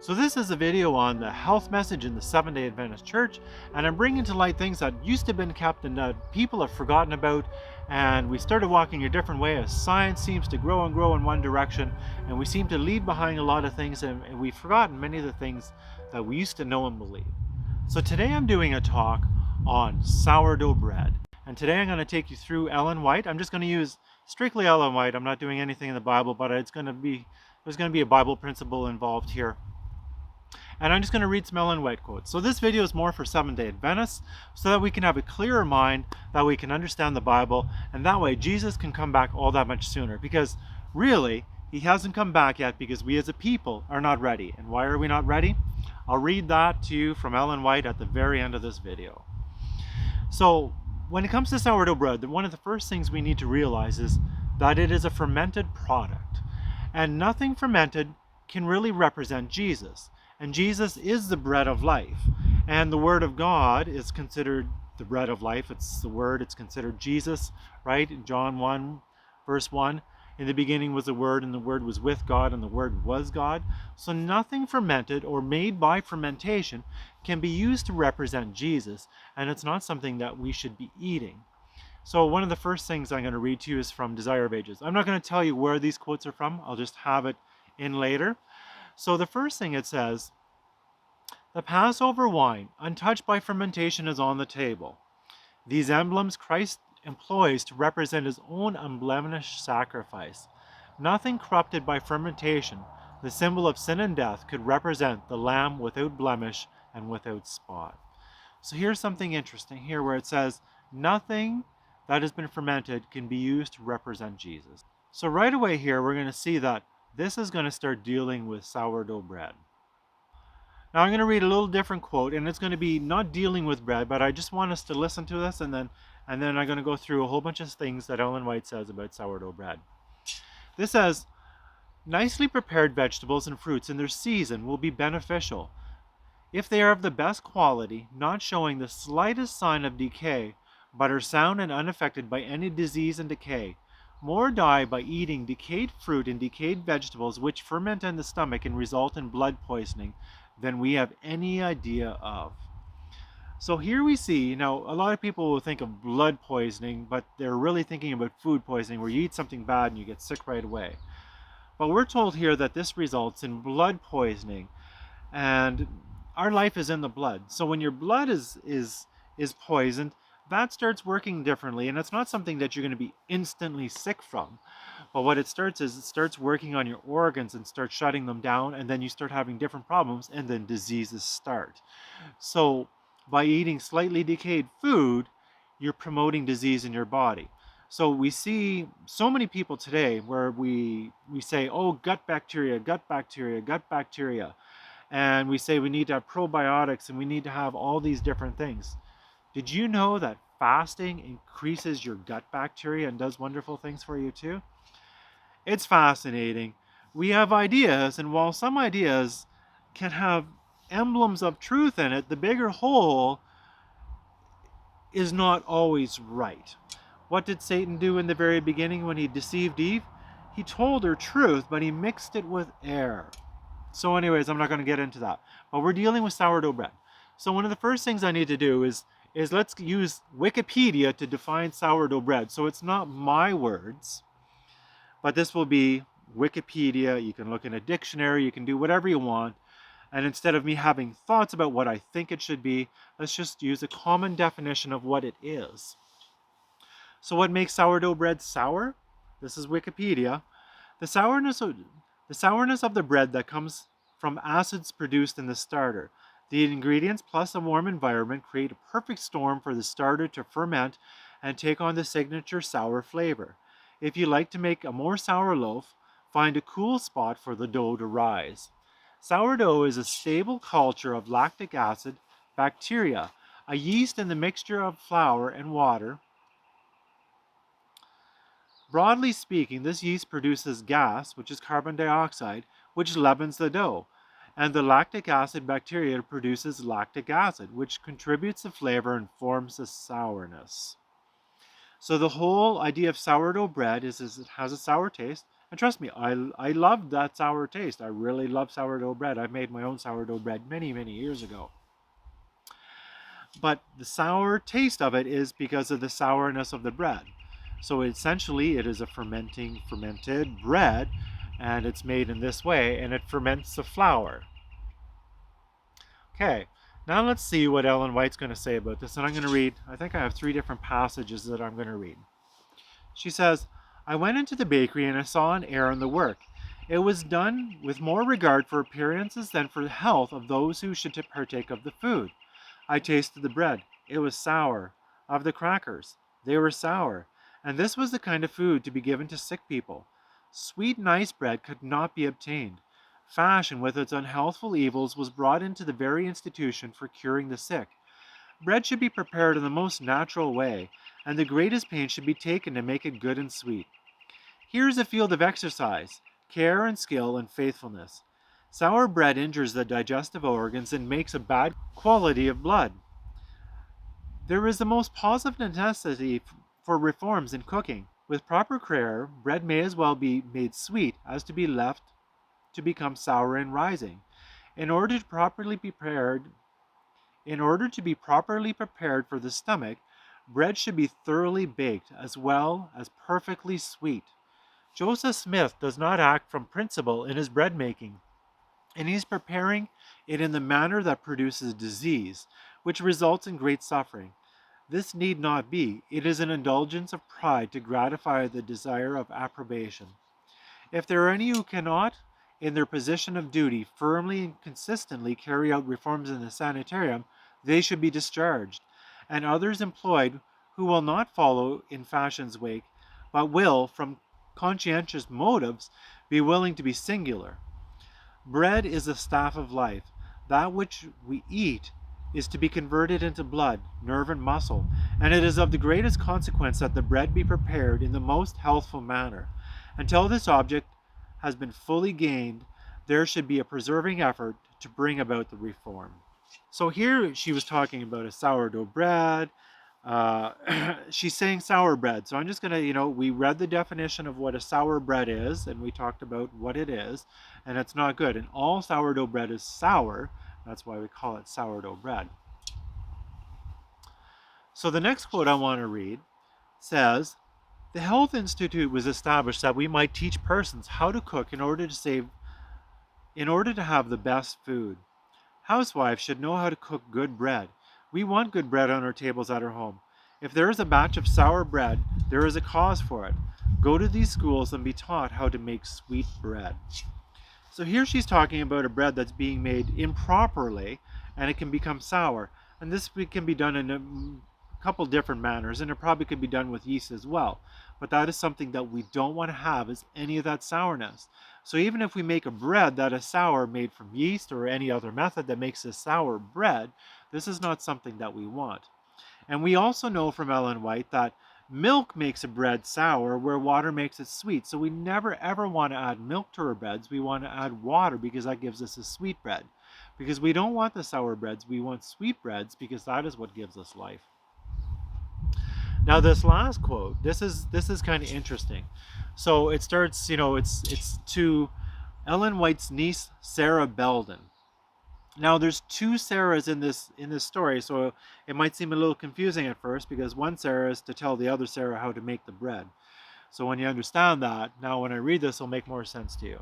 So this is a video on the health message in the Seventh Day Adventist Church, and I'm bringing to light things that used to have been kept and that people have forgotten about, and we started walking a different way as science seems to grow and grow in one direction, and we seem to leave behind a lot of things, and we've forgotten many of the things that we used to know and believe. So today I'm doing a talk on sourdough bread, and today I'm going to take you through Ellen White. I'm just going to use strictly Ellen White. I'm not doing anything in the Bible, but there's going to be a Bible principle involved here. And I'm just going to read some Ellen White quotes. So this video is more for Seventh Day Adventists, so that we can have a clearer mind, that we can understand the Bible, and that way Jesus can come back all that much sooner. Because really, he hasn't come back yet because we as a people are not ready. And why are we not ready? I'll read that to you from Ellen White at the very end of this video. So when it comes to sourdough bread, one of the first things we need to realize is that it is a fermented product. And nothing fermented can really represent Jesus. And Jesus is the bread of life. And the Word of God is considered the bread of life. It's the Word, it's considered Jesus, right? In John 1, verse 1, in the beginning was the Word, and the Word was with God, and the Word was God. So nothing fermented or made by fermentation can be used to represent Jesus, and it's not something that we should be eating. So one of the first things I'm going to read to you is from Desire of Ages. I'm not going to tell you where these quotes are from. I'll just have it in later. So the first thing it says, the Passover wine, untouched by fermentation, is on the table. These emblems Christ employs to represent his own unblemished sacrifice. Nothing corrupted by fermentation, the symbol of sin and death, could represent the Lamb without blemish and without spot. So here's something interesting here where it says, nothing that has been fermented can be used to represent Jesus. So right away here, we're going to see that this is going to start dealing with sourdough bread. Now I'm going to read a little different quote, and it's going to be not dealing with bread, but I just want us to listen to this, and then I'm going to go through a whole bunch of things that Ellen White says about sourdough bread. This says, nicely prepared vegetables and fruits in their season will be beneficial. If they are of the best quality, not showing the slightest sign of decay, but are sound and unaffected by any disease and decay, more die by eating decayed fruit and decayed vegetables which ferment in the stomach and result in blood poisoning than we have any idea of. So here we see, now a lot of people will think of blood poisoning, but they're really thinking about food poisoning where you eat something bad and you get sick right away. But we're told here that this results in blood poisoning, and our life is in the blood. So when your blood is poisoned, that starts working differently, and it's not something that you're going to be instantly sick from. But what it starts is, it starts working on your organs and starts shutting them down, and then you start having different problems, and then diseases start. So by eating slightly decayed food, you're promoting disease in your body. So we see so many people today where we say, oh, gut bacteria, gut bacteria, gut bacteria. And we say we need to have probiotics and we need to have all these different things. Did you know that fasting increases your gut bacteria and does wonderful things for you too? It's fascinating. We have ideas, and while some ideas can have emblems of truth in it, the bigger whole is not always right. What did Satan do in the very beginning when he deceived Eve? He told her truth, but he mixed it with air. So anyways, I'm not going to get into that. But we're dealing with sourdough bread. So one of the first things I need to do is let's use Wikipedia to define sourdough bread. So it's not my words, but this will be Wikipedia. You can look in a dictionary, you can do whatever you want. And instead of me having thoughts about what I think it should be, let's just use a common definition of what it is. So what makes sourdough bread sour? This is Wikipedia. The sourness of the bread that comes from acids produced in the starter. The ingredients plus a warm environment create a perfect storm for the starter to ferment and take on the signature sour flavor. If you like to make a more sour loaf, find a cool spot for the dough to rise. Sourdough is a stable culture of lactic acid bacteria, a yeast in the mixture of flour and water. Broadly speaking, this yeast produces gas, which is carbon dioxide, which leavens the dough. And the lactic acid bacteria produces lactic acid, which contributes the flavor and forms the sourness. So the whole idea of sourdough bread is it has a sour taste, And trust me, I love that sour taste. I really love sourdough bread. I made my own sourdough bread many, many years ago. But the sour taste of it is because of the sourness of the bread. So essentially, it is a fermented bread, and it's made in this way, and it ferments the flour. Okay, now let's see what Ellen White's going to say about this. And I'm going to read, I think I have 3 different passages that I'm going to read. She says, I went into the bakery and I saw an error in the work. It was done with more regard for appearances than for the health of those who should partake of the food. I tasted the bread. It was sour. Of the crackers, they were sour. And this was the kind of food to be given to sick people. Sweet nice bread could not be obtained. Fashion, with its unhealthful evils, was brought into the very institution for curing the sick. Bread should be prepared in the most natural way, and the greatest pains should be taken to make it good and sweet. Here is a field of exercise, care and skill and faithfulness. Sour bread injures the digestive organs and makes a bad quality of blood. There is the most positive necessity for reforms in cooking. With proper care, bread may as well be made sweet as to be left to become sour and rising. In order to properly prepared, in order to be properly prepared for the stomach, bread should be thoroughly baked as well as perfectly sweet. Joseph Smith does not act from principle in his bread making, and he's preparing it in the manner that produces disease, which results in great suffering. This need not be. It is an indulgence of pride to gratify the desire of approbation. If there are any who cannot, in their position of duty, firmly and consistently carry out reforms in the sanitarium, they should be discharged, and others employed who will not follow in fashion's wake, but will, from conscientious motives, be willing to be singular. Bread is the staff of life. That which we eat is to be converted into blood, nerve, and muscle, and it is of the greatest consequence that the bread be prepared in the most healthful manner. Until this object has been fully gained, there should be a persevering effort to bring about the reform. So here she was talking about a sourdough bread. She's saying sour bread. So I'm just going to, we read the definition of what a sour bread is, and we talked about what it is, and it's not good. And all sourdough bread is sour. That's why we call it sourdough bread. So the next quote I want to read says, the Health Institute was established that we might teach persons how to cook in order to have the best food. Housewives should know how to cook good bread. We want good bread on our tables at our home. If there is a batch of sour bread, there is a cause for it. Go to these schools and be taught how to make sweet bread. So here she's talking about a bread that's being made improperly, and it can become sour. And this can be done in a couple different manners, and it probably could be done with yeast as well. But that is something that we don't want to have, is any of that sourness. So even if we make a bread that is sour made from yeast or any other method that makes a sour bread, this is not something that we want. And we also know from Ellen White that milk makes a bread sour where water makes it sweet. So we never ever want to add milk to our breads. We want to add water because that gives us a sweet bread. Because we don't want the sour breads, we want sweet breads because that is what gives us life. Now this last quote, this is kind of interesting. So it starts, it's to Ellen White's niece, Sarah Belden. Now there's 2 Sarahs in this story, so it might seem a little confusing at first because one Sarah is to tell the other Sarah how to make the bread. So when you understand that, now when I read this, it'll make more sense to you.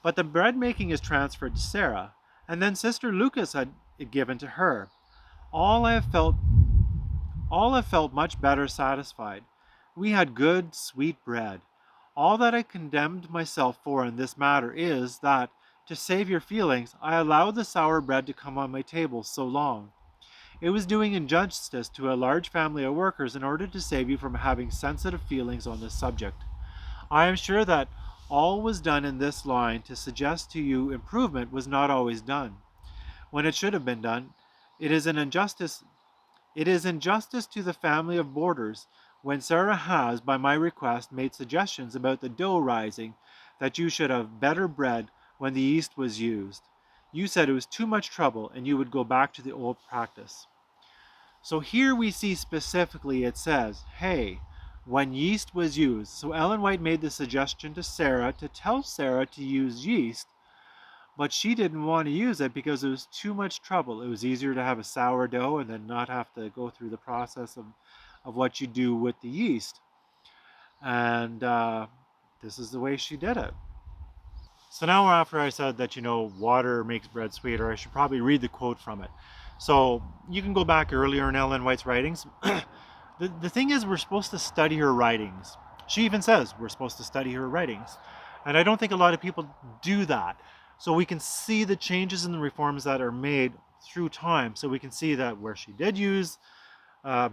But the bread making is transferred to Sarah, and then Sister Lucas had it given to her. All have felt much better satisfied. We had good, sweet bread. All that I condemned myself for in this matter is that, to save your feelings, I allowed the sour bread to come on my table so long. It was doing injustice to a large family of workers in order to save you from having sensitive feelings on this subject. I am sure that all was done in this line to suggest to you improvement was not always done. When it should have been done, it is injustice to the family of boarders when Sarah has, by my request, made suggestions about the dough rising, that you should have better bread when the yeast was used. You said it was too much trouble and you would go back to the old practice. So here we see specifically it says, hey, when yeast was used. So Ellen White made the suggestion to Sarah to tell Sarah to use yeast, but she didn't want to use it because it was too much trouble. It was easier to have a sourdough and then not have to go through the process of what you do with the yeast. And this is the way she did it. So now after I said that, water makes bread sweeter, I should probably read the quote from it. So you can go back earlier in Ellen White's writings. The thing is, we're supposed to study her writings. She even says we're supposed to study her writings. And I don't think a lot of people do that. So we can see the changes in the reforms that are made through time. So we can see that where she did use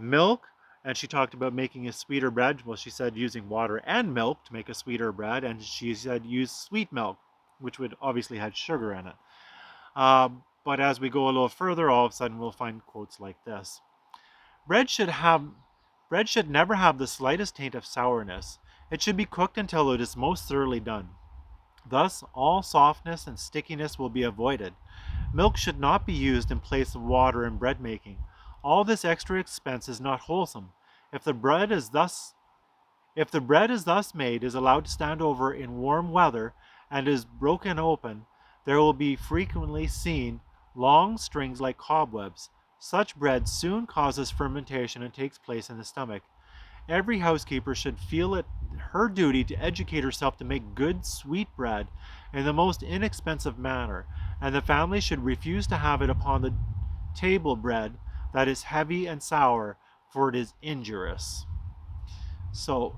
milk, and she talked about making a sweeter bread. Well, she said using water and milk to make a sweeter bread, and she said use sweet milk, which would obviously had sugar in it. But as we go a little further, all of a sudden we'll find quotes like this. Bread should never have the slightest taint of sourness. It should be cooked until it is most thoroughly done. Thus, all softness and stickiness will be avoided. Milk should not be used in place of water in bread making. All this extra expense is not wholesome. If the bread is thus made, is allowed to stand over in warm weather, and is broken open, there will be frequently seen long strings like cobwebs. Such bread soon causes fermentation and takes place in the stomach. Every housekeeper should feel it her duty to educate herself to make good sweet bread in the most inexpensive manner, and the family should refuse to have it upon the table bread that is heavy and sour, for it is injurious. So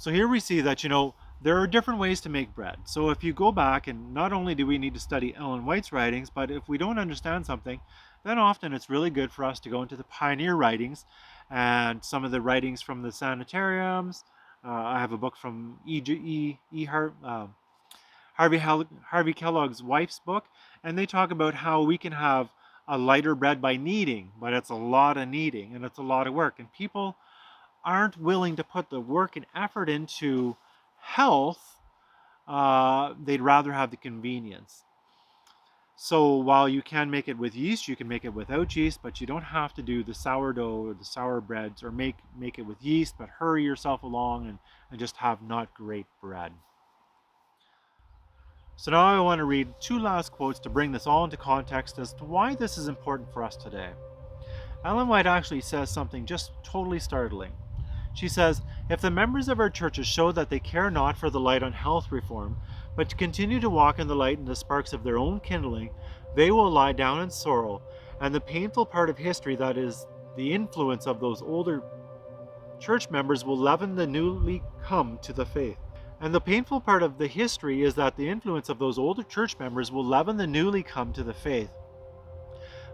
here we see that, there are different ways to make bread. So if you go back, and not only do we need to study Ellen White's writings, but if we don't understand something, then often it's really good for us to go into the pioneer writings and some of the writings from the sanitariums. I have a book from Harvey Kellogg's wife's book, and they talk about how we can have a lighter bread by kneading, but it's a lot of kneading and it's a lot of work, and people aren't willing to put the work and effort into health. They'd rather have the convenience. So while you can make it with yeast, you can make it without yeast, but you don't have to do the sourdough or the sour breads, or make it with yeast, but hurry yourself along and just have not great bread. So now I want to read two last quotes to bring this all into context as to why this is important for us today. Ellen White actually says something just totally startling. She says, if the members of our churches show that they care not for the light on health reform, but to continue to walk in the light and the sparks of their own kindling, they will lie down in sorrow, and the painful part of history, that is, the influence of those older church members, will leaven the newly come to the faith. And the painful part of the history is that the influence of those older church members will leaven the newly come to the faith.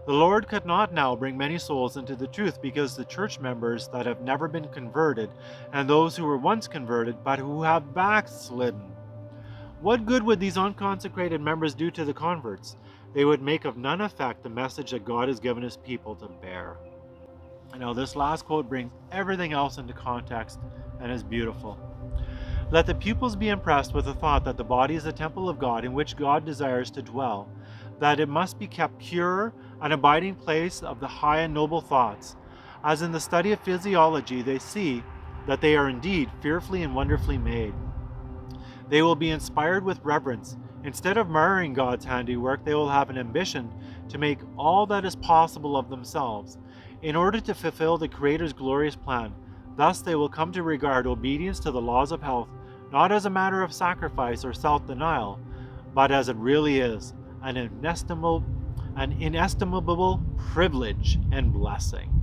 The Lord could not now bring many souls into the truth, because the church members that have never been converted, and those who were once converted but who have backslidden. What good would these unconsecrated members do to the converts? They would make of none effect the message that God has given his people to bear. And now this last quote brings everything else into context and is beautiful. Let the pupils be impressed with the thought that the body is a temple of God in which God desires to dwell, that it must be kept pure, an abiding place of the high and noble thoughts. As in the study of physiology, they see that they are indeed fearfully and wonderfully made. They will be inspired with reverence. Instead of marring God's handiwork, they will have an ambition to make all that is possible of themselves, in order to fulfill the Creator's glorious plan. Thus they will come to regard obedience to the laws of health, not as a matter of sacrifice or self-denial, but as it really is, an inestimable privilege and blessing.